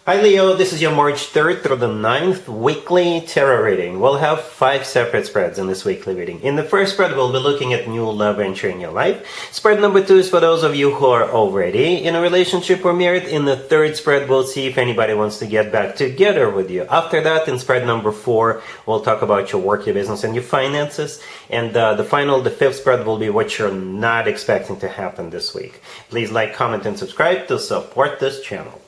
Hi Leo, this is your March 3rd through the 9th weekly tarot reading. We'll have 5 separate spreads in this weekly reading. In the first spread, we'll be looking at new love entering your life. Spread number 2 is for those of you who are already in a relationship or married. In the third spread, we'll see if anybody wants to get back together with you. After that, in spread number 4, we'll talk about your work, your business, and your finances. And the fifth spread will be what you're not expecting to happen this week. Please like, comment, and subscribe to support this channel.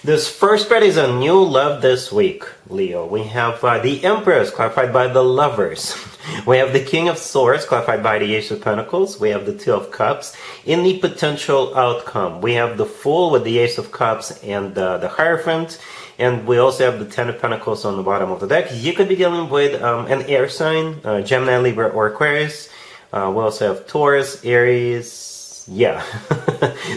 This first spread is a new love this week, Leo. We have the Empress, clarified by the Lovers. We have the King of Swords, clarified by the Ace of Pentacles. We have the Two of Cups. In the potential outcome, we have the Fool with the Ace of Cups and the Hierophant. And we also have the Ten of Pentacles on the bottom of the deck. You could be dealing with an air sign, Gemini, Libra, or Aquarius. We also have Taurus, Aries. Yeah,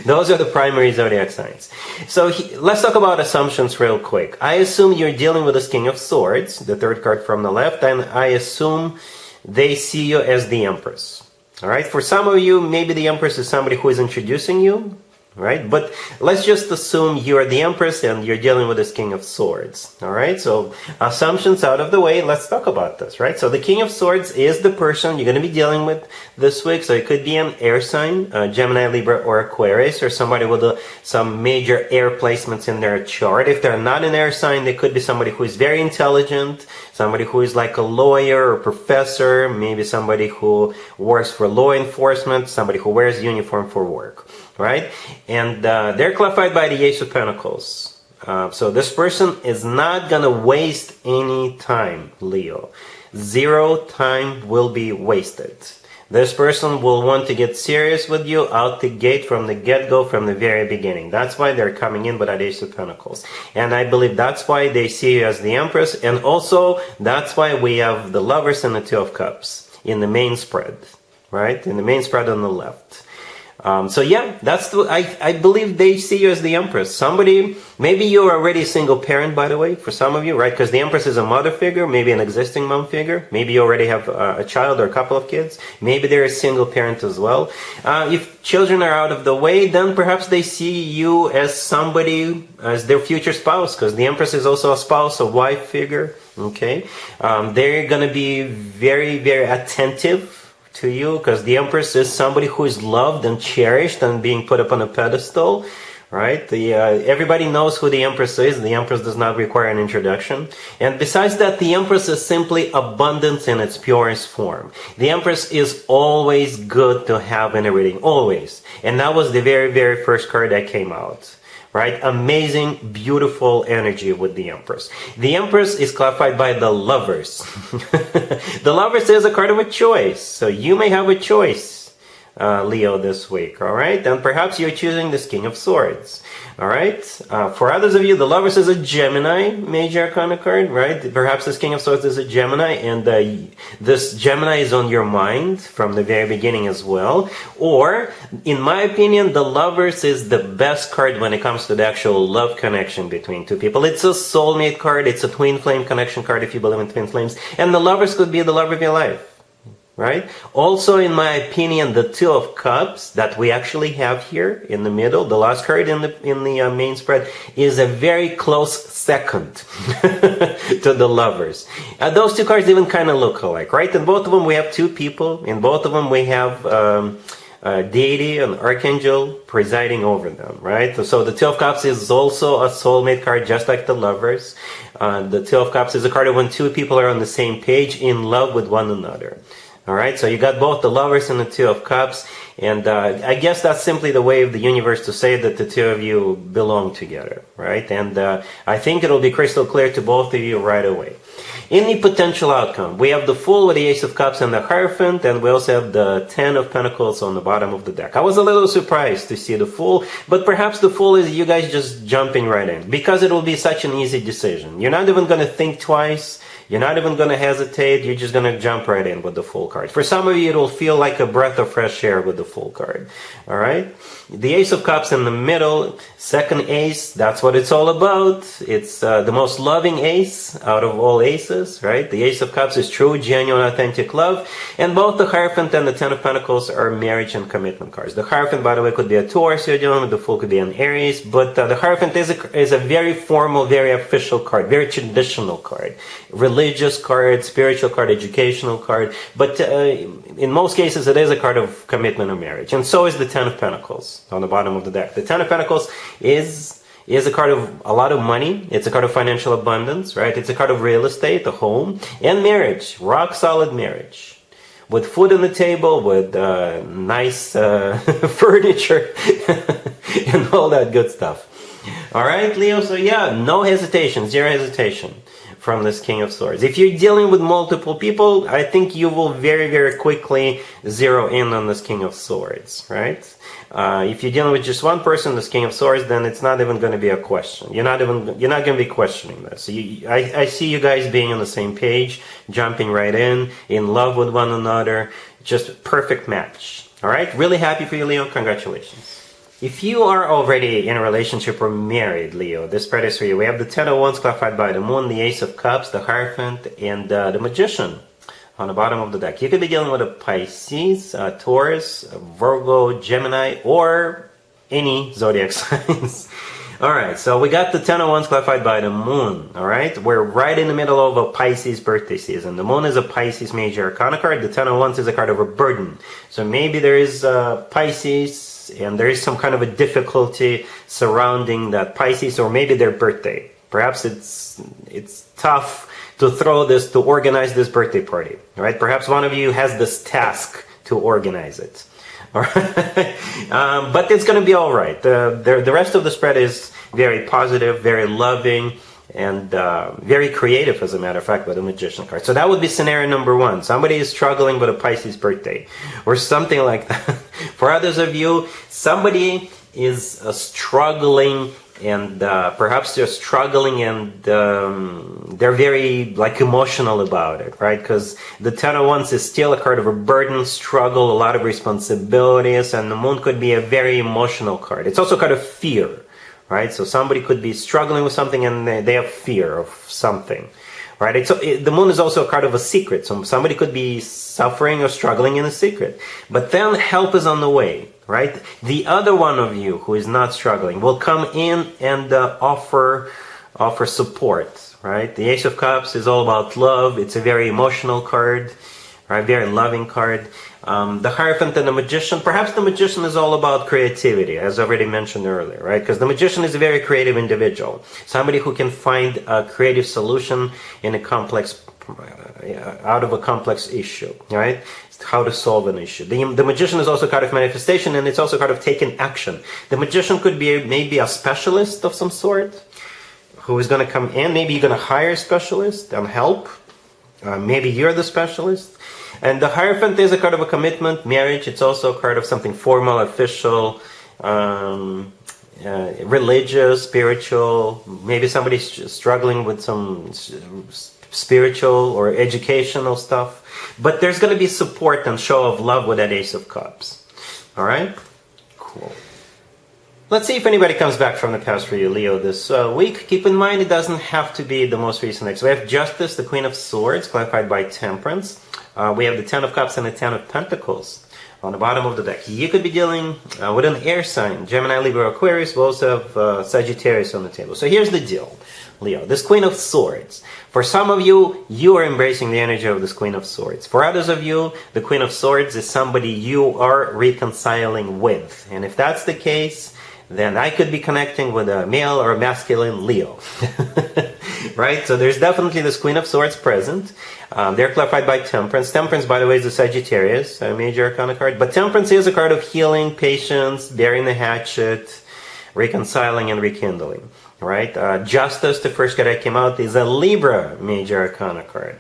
those are the primary zodiac signs. So let's talk about assumptions real quick. I assume you're dealing with this King of Swords, the third card from the left, and I assume they see you as the Empress. All right, for some of you, maybe the Empress is somebody who is introducing you. Right? But let's just assume you're the Empress and you're dealing with this King of Swords. All right? So assumptions out of the way. Let's talk about this, right? So the King of Swords is the person you're going to be dealing with this week. So it could be an air sign, Gemini, Libra, or Aquarius, or somebody with some major air placements in their chart. If they're not an air sign, they could be somebody who is very intelligent, somebody who is like a lawyer or professor, maybe somebody who works for law enforcement, somebody who wears uniform for work. Right? And they're clarified by the Ace of Pentacles. So this person is not going to waste any time, Leo. 0 time will be wasted. This person will want to get serious with you out the gate from the get-go, from the very beginning. That's why they're coming in with that Ace of Pentacles. And I believe that's why they see you as the Empress. And also, that's why we have the Lovers and the Two of Cups in the main spread. Right? In the main spread on the left. So yeah, I believe they see you as the Empress. Somebody, maybe you're already a single parent, by the way, for some of you, right? Because the Empress is a mother figure, maybe an existing mom figure. Maybe you already have a child or a couple of kids. Maybe they're a single parent as well. If children are out of the way, then perhaps they see you as somebody, as their future spouse, because the Empress is also a spouse, a wife figure, okay? They're going to be very, very attentive to you, because the Empress is somebody who is loved and cherished and being put up on a pedestal, right? Everybody knows who the Empress is. The Empress does not require an introduction. And besides that, the Empress is simply abundance in its purest form. The Empress is always good to have in a reading, always. And that was the very, very first card that came out. Right? Amazing, beautiful energy with the Empress. The Empress is clarified by the Lovers. The Lovers is a card of a choice. So you may have a choice, Leo, this week. All right? And perhaps you're choosing this King of Swords. All right? For others of you, the Lovers is a Gemini major arcana card, right? Perhaps this King of Swords is a Gemini, and this Gemini is on your mind from the very beginning as well. Or, in my opinion, the Lovers is the best card when it comes to the actual love connection between two people. It's a soulmate card. It's a twin flame connection card if you believe in twin flames. And the Lovers could be the love of your life. Right? Also, in my opinion, the Two of Cups that we actually have here in the middle, the last card in the main spread, is a very close second to the Lovers. Those two cards even kind of look alike, right? In both of them, we have two people. In both of them, we have a deity, an archangel presiding over them, right? So the Two of Cups is also a soulmate card, just like the Lovers. The Two of Cups is a card of when two people are on the same page, in love with one another. All right, so you got both the Lovers and the Two of Cups, and I guess that's simply the way of the universe to say that the two of you belong together, right? And I think it'll be crystal clear to both of you right away. In the potential outcome, we have the Fool with the Ace of Cups and the Hierophant, and we also have the Ten of Pentacles on the bottom of the deck. I was a little surprised to see the Fool, but perhaps the Fool is you guys just jumping right in, because it will be such an easy decision. You're not even going to think twice. You're not even going to hesitate. You're just going to jump right in with the Fool card. For some of you, it'll feel like a breath of fresh air with the Fool card. All right? The Ace of Cups in the middle, second ace, that's what it's all about. It's the most loving ace out of all aces, right? The Ace of Cups is true, genuine, authentic love. And both the Hierophant and the Ten of Pentacles are marriage and commitment cards. The Hierophant, by the way, could be a Taurus you're dealing with. The Fool could be an Aries. But the Hierophant is a very formal, very official card, very traditional card. Religious card, spiritual card, educational card. But in most cases, it is a card of commitment or marriage. And so is the Ten of Pentacles on the bottom of the deck. The Ten of Pentacles is a card of a lot of money. It's a card of financial abundance, right? It's a card of real estate, a home, and marriage. Rock solid marriage. With food on the table, with nice furniture, and all that good stuff. All right, Leo? So yeah, no hesitation, zero hesitation from this King of Swords. If you're dealing with multiple people, I think you will very, very quickly zero in on this King of Swords, right? If you're dealing with just one person, this King of Swords, then it's not even going to be a question. You're not going to be questioning this. I see you guys being on the same page, jumping right in love with one another, just perfect match. All right, really happy for you, Leo. Congratulations. If you are already in a relationship or married, Leo, this spread is for you. We have the Ten of Wands clarified by the Moon, the Ace of Cups, the Hierophant, and the Magician on the bottom of the deck. You could be dealing with a Pisces, a Taurus, a Virgo, Gemini, or any zodiac signs. All right, so we got the Ten of Wands clarified by the Moon, all right? We're right in the middle of a Pisces birthday season. The Moon is a Pisces major arcana card. The Ten of Wands is a card of a burden. So maybe there is Pisces, and there is some kind of a difficulty surrounding that Pisces, or maybe their birthday. Perhaps it's tough to organize this birthday party, right? Perhaps one of you has this task to organize it. All right? But it's going to be all right. The rest of the spread is very positive, very loving, and very creative, as a matter of fact, with the Magician card. So that would be scenario number one. Somebody is struggling with a Pisces birthday or something like that. For others of you, somebody is struggling, and perhaps they're struggling and they're very emotional about it, right? Because the Ten of Wands is still a card of a burden, struggle, a lot of responsibilities, and the Moon could be a very emotional card. It's also a card of fear, right? So somebody could be struggling with something and they have fear of something, right? The Moon is also a card of a secret. So somebody could be suffering or struggling in a secret. But then help is on the way, right? The other one of you who is not struggling will come in and offer support, right? The Ace of Cups is all about love. It's a very emotional card, right? Very loving card. The Hierophant and the Magician, perhaps the Magician is all about creativity, as already mentioned earlier, right? Because the Magician is a very creative individual, somebody who can find a creative solution in out of a complex issue, right? How to solve an issue. The Magician is also a card of manifestation, and it's also a card of taking action. The Magician could be maybe a specialist of some sort who is going to come in. Maybe you're going to hire a specialist and help. Maybe you're the specialist. And the Hierophant is a card of a commitment, marriage. It's also a card of something formal, official, religious, spiritual. Maybe somebody's struggling with some spiritual or educational stuff. But there's going to be support and show of love with that Ace of Cups. All right? Cool. Let's see if anybody comes back from the past for you, Leo, this week. Keep in mind, it doesn't have to be the most recent next. We have Justice, the Queen of Swords, clarified by Temperance. We have the Ten of Cups and the Ten of Pentacles on the bottom of the deck. You could be dealing with an air sign, Gemini, Libra, Aquarius. We also have Sagittarius on the table. So here's the deal, Leo. This Queen of Swords. For some of you, you are embracing the energy of this Queen of Swords. For others of you, the Queen of Swords is somebody you are reconciling with. And if that's the case, then I could be connecting with a male or a masculine Leo. Right? So there's definitely this Queen of Swords present. They're clarified by Temperance. Temperance, by the way, is the Sagittarius, a major arcana card. But Temperance is a card of healing, patience, bearing the hatchet, reconciling and rekindling. Right? Justice, the first card that came out, is a Libra major arcana card.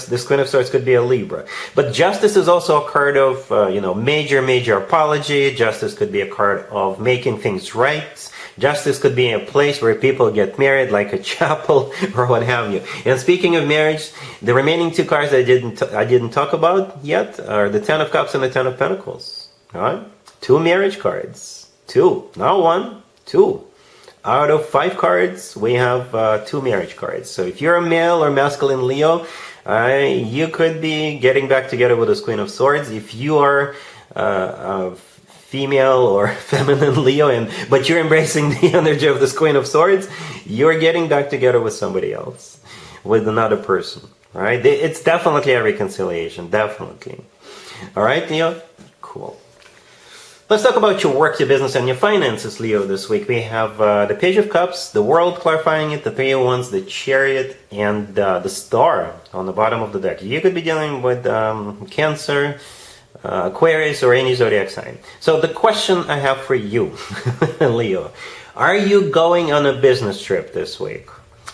This Queen of Swords could be a Libra. But Justice is also a card of, major apology. Justice could be a card of making things right. Justice could be a place where people get married, like a chapel or what have you. And speaking of marriage, the remaining two cards I didn't talk about yet are the Ten of Cups and the Ten of Pentacles. All right? 2 marriage cards. 2. Not 1. 2. Out of 5 cards, we have 2 marriage cards. So if you're a male or masculine Leo, you could be getting back together with this Queen of Swords. If you are a female or feminine Leo, but you're embracing the energy of this Queen of Swords, you're getting back together with somebody else, with another person. Right? It's definitely a reconciliation. Definitely. All right, Leo? Cool. Let's talk about your work, your business, and your finances, Leo, this week. We have the Page of Cups, the World clarifying it, the Three of Wands, the Chariot, and the Star on the bottom of the deck. You could be dealing with Cancer, Aquarius, or any zodiac sign. So the question I have for you, Leo, are you going on a business trip this week?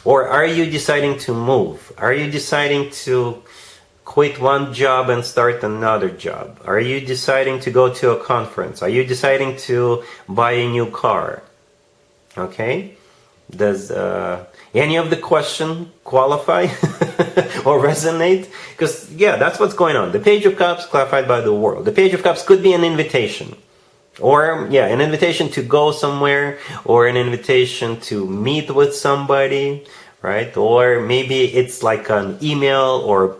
Or are you deciding to move? Are you deciding to quit one job and start another job? Are you deciding to go to a conference? Are you deciding to buy a new car? Okay? Does any of the question qualify or resonate? Because, yeah, that's what's going on. The Page of Cups clarified by the World. The Page of Cups could be an invitation. Or, yeah, an invitation to go somewhere, or an invitation to meet with somebody, right? Or maybe it's like an email or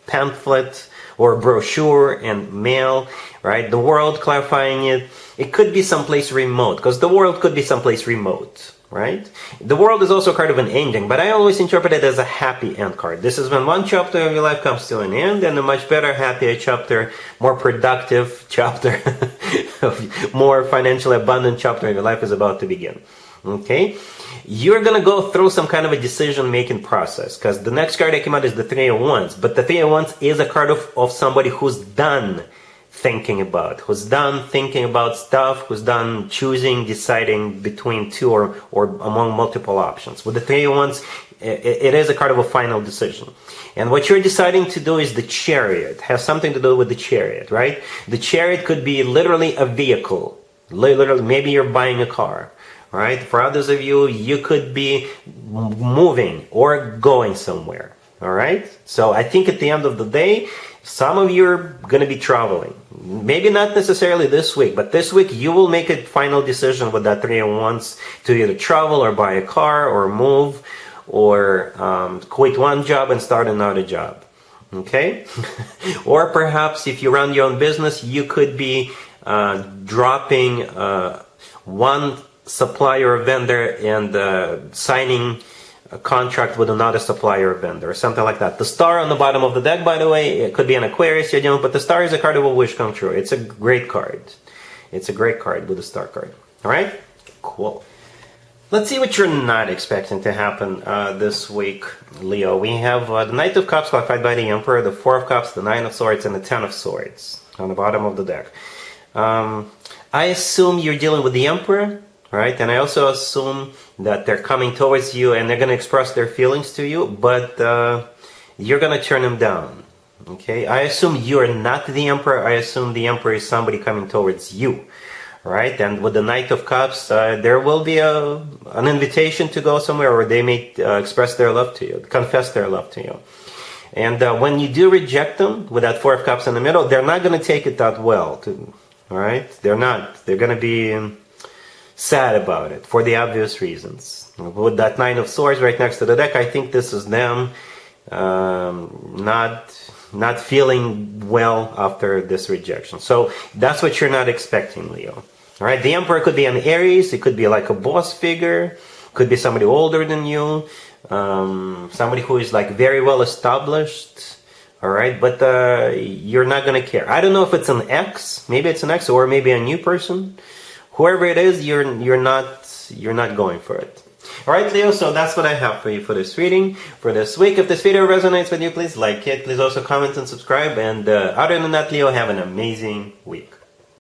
pamphlet or brochure and mail, right? The World clarifying it. It could be someplace remote, because the World could be someplace remote, right? The World is also a card of an ending, but I always interpret it as a happy end card. This is when one chapter of your life comes to an end, and a much better, happier chapter, more productive chapter, more financially abundant chapter of your life is about to begin. Okay? You're going to go through some kind of a decision-making process, because the next card that came out is the Three of Wands. But the Three of Wands is a card of somebody who's done thinking about stuff, who's done choosing, deciding between two or among multiple options. With the Three of Wands, it is a card of a final decision. And what you're deciding to do is the Chariot. It has something to do with the Chariot, right? The Chariot could be literally a vehicle. Literally, maybe you're buying a car. Right? For others of you, you could be moving or going somewhere. All right? So I think at the end of the day, some of you are going to be traveling. Maybe not necessarily this week, but this week you will make a final decision with that Three of Wands to either travel or buy a car or move or quit one job and start another job. Okay? Or perhaps if you run your own business, you could be dropping one supplier or vendor and signing a contract with another supplier or vendor or something like that. The Star on the bottom of the deck, by the way, it could be an Aquarius you're dealing with, but the Star is a card of a wish come true. It's a great card. It's a great card with the Star card. All right? Cool. Let's see what you're not expecting to happen this week, Leo. We have the Knight of Cups clarified by the Emperor, the Four of Cups, the Nine of Swords, and the Ten of Swords on the bottom of the deck. I assume you're dealing with the Emperor, right? And I also assume that they're coming towards you and they're going to express their feelings to you, but you're going to turn them down. Okay? I assume you're not the Emperor. I assume the Emperor is somebody coming towards you, right? And with the Knight of Cups, there will be an invitation to go somewhere, or they may express their love to you, confess their love to you. And when you do reject them with that Four of Cups in the middle, they're not going to take it that well. All right? They're not. They're going to be sad about it for the obvious reasons. With that Nine of Swords right next to the deck, I think this is them not feeling well after this rejection. So that's what you're not expecting, Leo. All right, the Emperor could be an Aries. It could be like a boss figure. Could be somebody older than you. Somebody who is like very well established. All right, but you're not gonna care. I don't know if it's an ex. Maybe it's an ex, or maybe a new person. Whoever it is, you're not going for it. All right, Leo, so that's what I have for you for this reading, for this week. If this video resonates with you, please like it. Please also comment and subscribe. And other than that, Leo, have an amazing week.